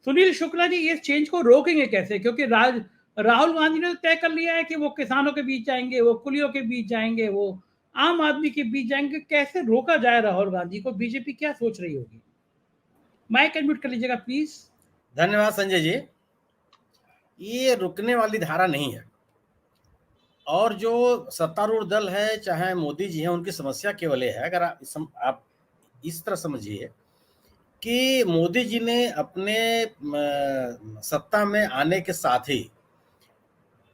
सुनील शुक्ला जी ये चेंज को रोकेंगे कैसे? क्योंकि राहुल गांधी ने तो तय कर लिया है कि वो किसानों के बीच जाएंगे, वो कुलियों के बीच जाएंगे, वो आम आदमी के बीच जाएंगे। कैसे रोका जाए राहुल गांधी को? बीजेपी क्या सोच रही होगी? माइक अनम्यूट कर लीजिएगा प्लीज। धन्यवाद संजय जी। ये रुकने वाली धारा नहीं है, और जो सत्तारूढ़ दल है चाहे मोदी जी हैं, उनकी समस्या केवल है, अगर आप इस तरह समझिए कि मोदी जी ने अपने सत्ता में आने के साथ ही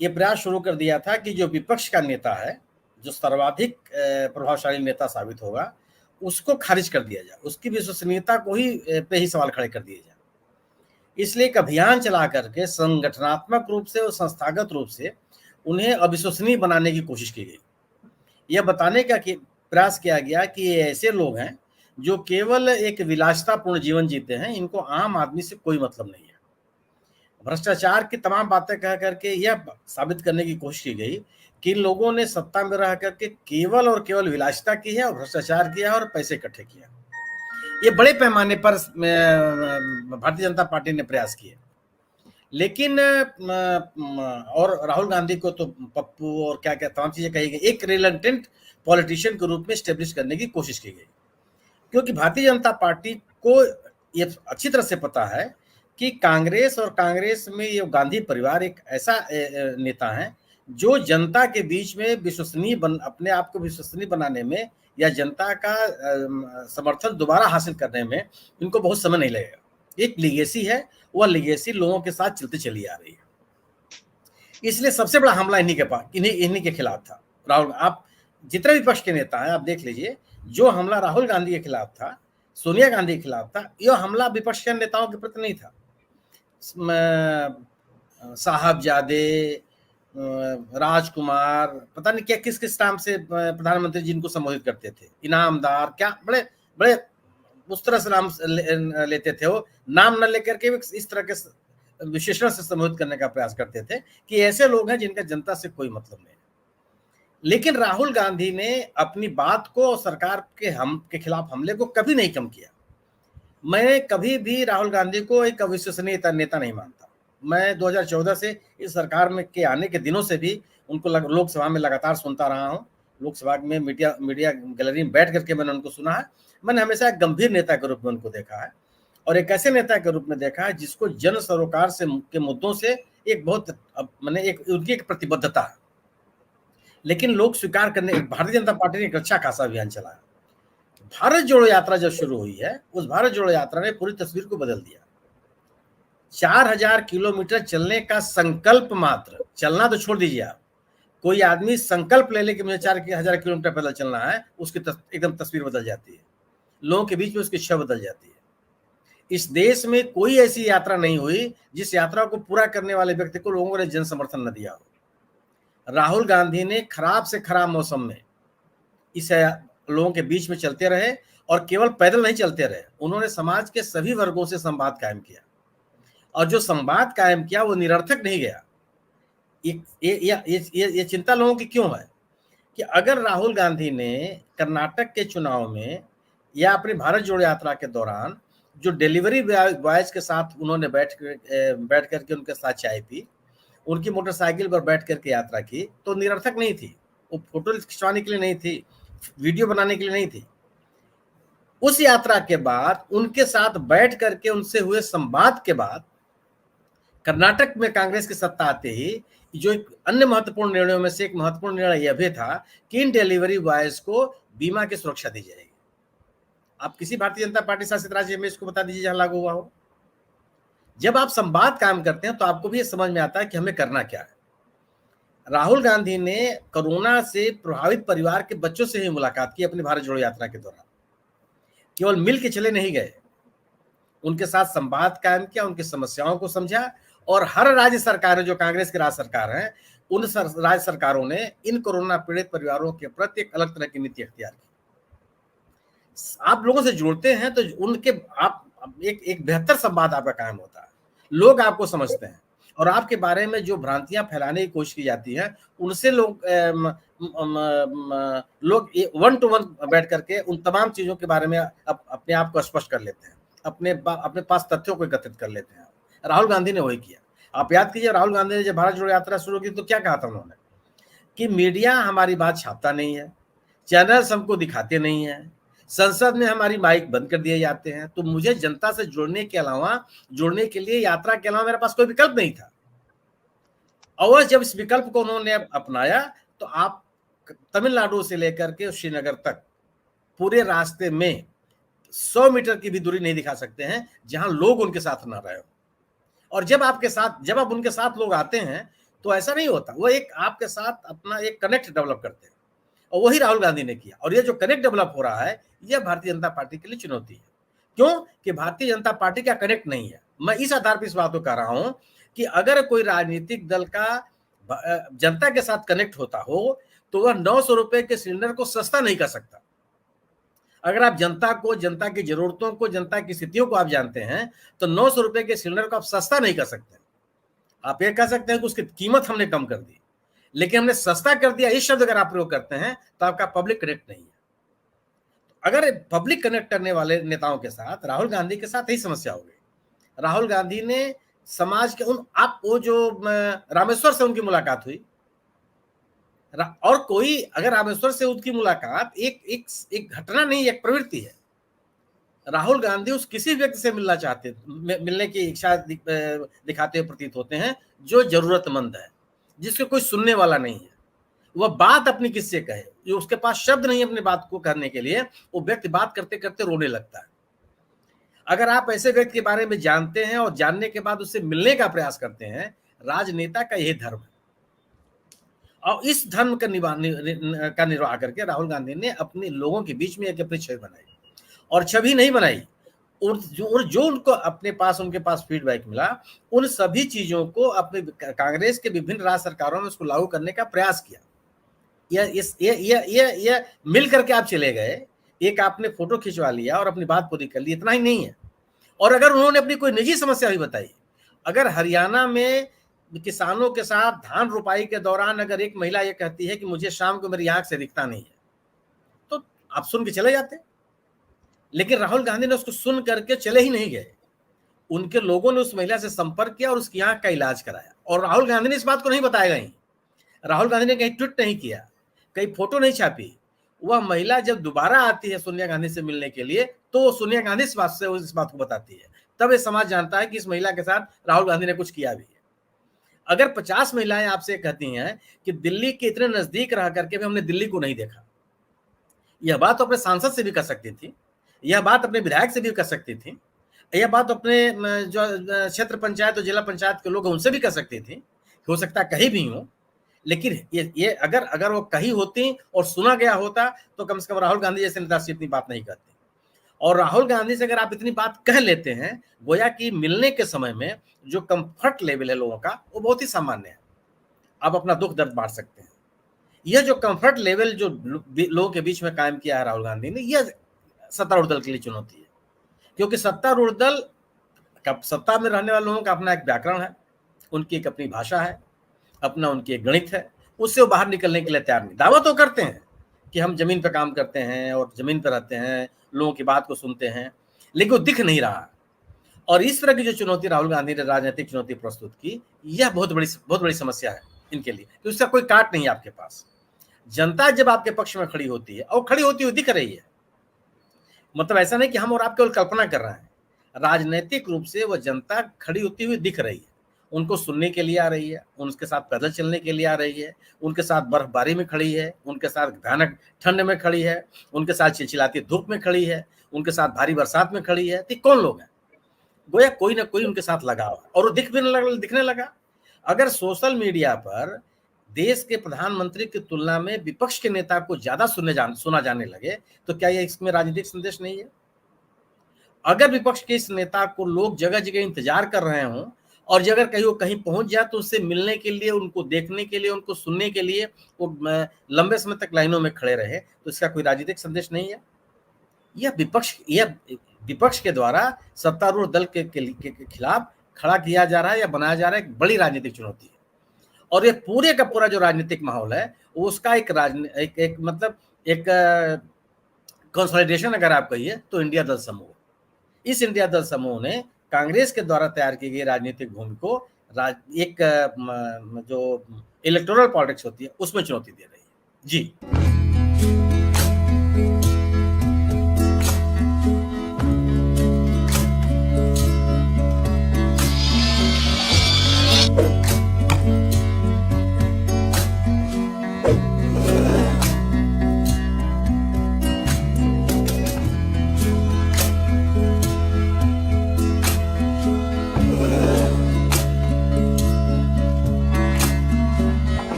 ये प्रयास शुरू कर दिया था कि जो विपक्ष का नेता है, जो सर्वाधिक प्रभावशाली नेता साबित होगा, उसको खारिज कर दिया जाए, उसकी विश्वसनीयता को ही पे ही सवाल खड़े कर दिए जाए। इसलिए एक अभियान चला करके संगठनात्मक रूप से और संस्थागत रूप से उन्हें अविश्वसनीय बनाने की कोशिश की गई। यह बताने का प्रयास किया गया कि ये ऐसे लोग हैं जो केवल एक विलासितापूर्ण जीवन जीते हैं, इनको आम आदमी से कोई मतलब नहीं है। भ्रष्टाचार की तमाम बातें कह करके यह साबित करने की कोशिश की गई कि इन लोगों ने सत्ता में रह करके केवल और केवल विलासिता की है और भ्रष्टाचार किया है और पैसे इकट्ठे किए। ये बड़े पैमाने पर भारतीय जनता पार्टी ने प्रयास किए, लेकिन और राहुल गांधी को तो पप्पू और क्या क्या तमाम चीजें कही गई, एक रिलेंटेंट पॉलिटिशियन के रूप में स्टेब्लिश करने की कोशिश की गई, क्योंकि भारतीय जनता पार्टी को ये अच्छी तरह से पता है कि कांग्रेस और कांग्रेस में ये गांधी परिवार एक ऐसा नेता है जो जनता के बीच में विश्वसनीय अपने आप को विश्वसनीय बनाने में या जनता का समर्थन दोबारा हासिल करने में इनको बहुत समय नहीं लगेगा। एक लीगेसी है, वह लीगेसी लोगों के साथ चलती चली आ रही है। इसलिए सबसे बड़ा हमला इन्हीं के खिलाफ था। राहुल, आप जितने विपक्ष के नेता हैं आप देख लीजिए, जो हमला राहुल गांधी के खिलाफ था, सोनिया गांधी के खिलाफ था, यह हमला विपक्ष के नेताओं के प्रति नहीं था। साहबजादे, राजकुमार, पता नहीं क्या किस किस नाम से प्रधानमंत्री जिनको संबोधित करते थे, इनामदार, क्या बड़े बड़े उस तरह से नाम लेते थे, वो नाम न लेकर के इस तरह के विशेषण से संबोधित करने का प्रयास करते थे कि ऐसे लोग हैं जिनका जनता से कोई मतलब नहीं। लेकिन राहुल गांधी ने अपनी बात को सरकार के खिलाफ हमले को कभी नहीं कम किया। मैं कभी भी राहुल गांधी को एक अविश्वसनीय नेता नहीं मानता। मैं 2014 से इस सरकार में के आने के दिनों से भी उनको लोकसभा में लगातार सुनता रहा हूं। लोकसभा में मीडिया गैलरी में बैठ करके मैंने उनको सुना है। मैंने हमेशा एक गंभीर नेता के रूप में उनको देखा है, और एक ऐसे नेता के रूप में देखा है जिसको जन सरोकार से के मुद्दों से एक बहुत उनकी एक प्रतिबद्धता है। लेकिन लोग स्वीकार करने, भारतीय जनता पार्टी ने एक अच्छा खासा अभियान चलाया। भारत जोड़ो यात्रा जब शुरू हुई है, उस भारत जोड़ो यात्रा ने पूरी तस्वीर को बदल दिया। 4000 किलोमीटर चलने का संकल्प, मात्र चलना तो छोड़ दीजिए आप, कोई आदमी संकल्प ले ले कि मुझे 4000 किलोमीटर पैदल चलना है, उसकी एकदम तस्वीर बदल जाती है, लोगों के बीच में उसकी इच्छा बदल जाती है। इस देश में कोई ऐसी यात्रा नहीं हुई जिस यात्रा को पूरा करने वाले व्यक्ति को लोगों ने जन समर्थन न दिया हो। राहुल गांधी ने खराब से खराब मौसम में इस लोगों के बीच में चलते रहे, और केवल पैदल नहीं चलते रहे, उन्होंने समाज के सभी वर्गों से संवाद कायम किया, और जो संवाद कायम किया वो निरर्थक नहीं गया। ये चिंता लोगों की क्यों है कि अगर राहुल गांधी ने कर्नाटक के चुनाव में या अपनी भारत जोड़ो यात्रा के दौरान जो डिलीवरी बॉयज के साथ उन्होंने बैठ करके उनके साथ चाय पी, उनकी मोटरसाइकिल पर बैठ करके यात्रा की, तो निरर्थक नहीं थी। वो फोटो खिंचवाने के लिए नहीं थी, वीडियो बनाने के लिए नहीं थी। उस यात्रा के बाद उनके साथ बैठ करके उनसे हुए संवाद के बाद कर्नाटक में कांग्रेस की सत्ता आते ही जो एक अन्य महत्वपूर्ण निर्णयों में से एक महत्वपूर्ण निर्णय यह भी था कि इन डिलीवरी बॉयज को बीमा की सुरक्षा दी जाएगी। आप किसी भारतीय जनता पार्टी शासित राज्य में इसको बता दीजिए जहां लागू हुआ हो। जब आप संवाद कायम करते हैं तो आपको भी ये समझ में आता है कि हमें करना क्या है। राहुल गांधी ने कोरोना से प्रभावित परिवार के बच्चों से ही मुलाकात की अपनी भारत जोड़ो यात्रा के दौरान। केवल मिल के चले नहीं गए, उनके साथ संवाद कायम किया, उनकी समस्याओं को समझा, और हर राज्य सरकारें जो कांग्रेस की राज्य सरकार हैं, उन राज्य सरकारों ने इन कोरोना पीड़ित परिवारों के प्रति एक अलग तरह की नीति अख्तियार की। आप लोगों से जुड़ते हैं तो उनके आप एक बेहतर संवाद आपका कायम होता है, लोग आपको समझते हैं, और आपके बारे में जो भ्रांतियां फैलाने की कोशिश की जाती है उनसे लोग वन टू वन बैठ करके उन तमाम चीजों के बारे में अपने आप को स्पष्ट कर लेते हैं, अपने पास तथ्यों को एकत्रित कर लेते हैं। राहुल गांधी ने वही किया। आप याद कीजिए, राहुल गांधी ने जब भारत जोड़ो यात्रा शुरू की तो क्या कहा था उन्होंने कि मीडिया हमारी बात छापता नहीं है, चैनल्स हमको दिखाते नहीं है, संसद में हमारी माइक बंद कर दिए जाते हैं, तो मुझे जनता से जुड़ने के लिए यात्रा के अलावा मेरे पास कोई विकल्प नहीं था। और जब इस विकल्प को उन्होंने अपनाया तो आप तमिलनाडु से लेकर के श्रीनगर तक पूरे रास्ते में 100 मीटर की भी दूरी नहीं दिखा सकते हैं जहां लोग उनके साथ ना रहे हो। और जब आप उनके साथ लोग आते हैं तो ऐसा नहीं होता, वो एक आपके साथ अपना एक कनेक्ट डेवलप करते हैं, और वही राहुल गांधी ने किया। और ये जो कनेक्ट डेवलप हो रहा है, यह भारतीय जनता पार्टी के लिए चुनौती है। क्यों कि भारतीय जनता पार्टी का कनेक्ट नहीं है। मैं इस आधार पर इस बात को कह रहा हूं कि अगर कोई राजनीतिक दल का जनता के साथ कनेक्ट होता हो तो वह 900 रुपए के सिलेंडर को सस्ता नहीं कर सकता। अगर आप जनता को, जनता की जरूरतों को, जनता की स्थितियों को आप जानते हैं तो 900 रुपए के सिलेंडर को आप सस्ता नहीं कर सकते। आप ये कह सकते हैं कि उसकी कीमत हमने कम कर दी, लेकिन हमने सस्ता कर दिया, इस शब्द अगर आप प्रयोग करते हैं तो आपका पब्लिक कनेक्ट नहीं है। अगर पब्लिक कनेक्ट करने वाले नेताओं के साथ राहुल गांधी के साथ यही समस्या हो गई। राहुल गांधी ने समाज के वो जो रामेश्वर से उनकी मुलाकात हुई, और कोई अगर रामेश्वर से उनकी मुलाकात एक घटना नहीं, एक प्रवृत्ति है। राहुल गांधी उस किसी व्यक्ति से मिलने की इच्छा दिखाते हुए प्रतीत होते हैं जो जरूरतमंद है, जिसके कोई सुनने वाला नहीं है। वह बात अपनी किससे कहे, जो उसके पास शब्द नहीं है अपनी बात को करने के लिए, वो व्यक्ति बात करते करते रोने लगता है। अगर आप ऐसे व्यक्ति के बारे में जानते हैं और जानने के बाद उससे मिलने का प्रयास करते हैं, राजनेता का यही धर्म है। और इस धर्म का निर्वाह करके राहुल गांधी ने अपने लोगों के बीच में एक अपनी छवि बनाई, और छवि नहीं बनाई, और जो उनको उनके पास फीडबैक मिला, उन सभी चीजों को अपने कांग्रेस के विभिन्न राज्य सरकारों में उसको लागू करने का प्रयास किया। ये मिल करके आप चले गए, एक आपने फोटो खिंचवा लिया और अपनी बात पूरी कर ली, इतना ही नहीं है। और अगर उन्होंने अपनी कोई निजी समस्या भी बताई, अगर हरियाणा में किसानों के साथ धान रुपाई के दौरान अगर एक महिला ये कहती है कि मुझे शाम को मेरी आंख से दिखता नहीं है, तो आप सुन के चले जाते। लेकिन राहुल गांधी ने उसको सुन करके चले ही नहीं गए, उनके लोगों ने उस महिला से संपर्क किया और उसकी आंख का इलाज कराया। और राहुल गांधी ने इस बात को नहीं बताया कहीं, राहुल गांधी ने कहीं ट्वीट नहीं किया, कहीं फोटो नहीं छापी। वह महिला जब दोबारा आती है सोनिया गांधी से मिलने के लिए, तो सोनिया गांधी इस बात को बताती है। तब ये समाज जानता है कि इस महिला के साथ राहुल गांधी ने कुछ किया भी है। अगर 50 महिलाएं आपसे कहती हैं कि दिल्ली के इतने नजदीक रह करके भी हमने दिल्ली को नहीं देखा, यह बात तो अपने सांसद से भी कर सकती थी, यह बात अपने विधायक से भी कर सकती थी, यह बात अपने जो क्षेत्र पंचायत और जिला पंचायत के लोग हैं उनसे भी कर सकती थी, हो सकता है कहीं भी हो। लेकिन ये अगर वो कहीं होती और सुना गया होता तो कम से कम राहुल गांधी जैसे नेता से इतनी बात नहीं करते। और राहुल गांधी से अगर आप इतनी बात कह लेते हैं, गोया कि मिलने के समय में जो कंफर्ट लेवल है लोगों का, वो बहुत ही सामान्य है, आप अपना दुख दर्द बांट सकते हैं। यह जो कंफर्ट लेवल जो लोगों के बीच में कायम किया है राहुल गांधी ने, यह सत्तारूढ़ दल के लिए चुनौती है। क्योंकि सत्तारूढ़ दल सत्ता में रहने वाले लोगों का अपना एक व्याकरण है, उनकी एक अपनी भाषा है, अपना उनकी एक गणित है, उससे वो बाहर निकलने के लिए तैयार नहीं। दावा तो करते हैं कि हम जमीन पर काम करते हैं और जमीन पर रहते हैं, लोगों की बात को सुनते हैं, लेकिन वो दिख नहीं रहा। और इस तरह की जो चुनौती राहुल गांधी ने राजनीतिक चुनौती प्रस्तुत की, यह बहुत बड़ी समस्या है इनके लिए, कि उसका कोई काट नहीं है आपके पास। जनता जब आपके पक्ष में खड़ी होती है, और खड़ी होती हुई दिख रही है, मतलब ऐसा नहीं कि हम और आप केवल कल्पना कर रहे हैं, राजनीतिक रूप से वह जनता खड़ी होती हुई दिख रही है, उनको सुनने के लिए आ रही है, उनके साथ पैदल चलने के लिए आ रही है, उनके साथ बर्फबारी में खड़ी है, उनके साथ भयानक ठंड में खड़ी है, उनके साथ चिलचिलाती धूप में खड़ी है, उनके साथ भारी बरसात में खड़ी है। तो कौन लोग हैं? गोया कोई ना कोई उनके साथ लगा हुआ, और वो दिखने लगा। अगर सोशल मीडिया पर देश के प्रधानमंत्री की तुलना में विपक्ष के नेता को ज्यादा सुना जाने लगे, तो क्या यह इसमें राजनीतिक संदेश नहीं है? अगर विपक्ष के इस नेता को लोग जगह जगह इंतजार कर रहे हों, और अगर कहीं पहुंच जाए तो उससे मिलने के लिए, उनको देखने के लिए, उनको सुनने के लिए वो लंबे समय तक लाइनों में खड़े रहे, तो इसका कोई राजनीतिक संदेश नहीं है। यह विपक्ष के द्वारा सत्तारूढ़ दल के खिलाफ खड़ा किया जा रहा है या बनाया जा रहा है, एक बड़ी राजनीतिक चुनौती है। और ये पूरे का पूरा जो राजनीतिक माहौल है, उसका एक कंसोलिडेशन अगर आप कहिए तो इंडिया दल समूह। इस इंडिया दल समूह ने कांग्रेस के द्वारा तैयार की गई राजनीतिक भूमि को एक जो इलेक्टोरल पॉलिटिक्स होती है उसमें चुनौती दे रही है। जी।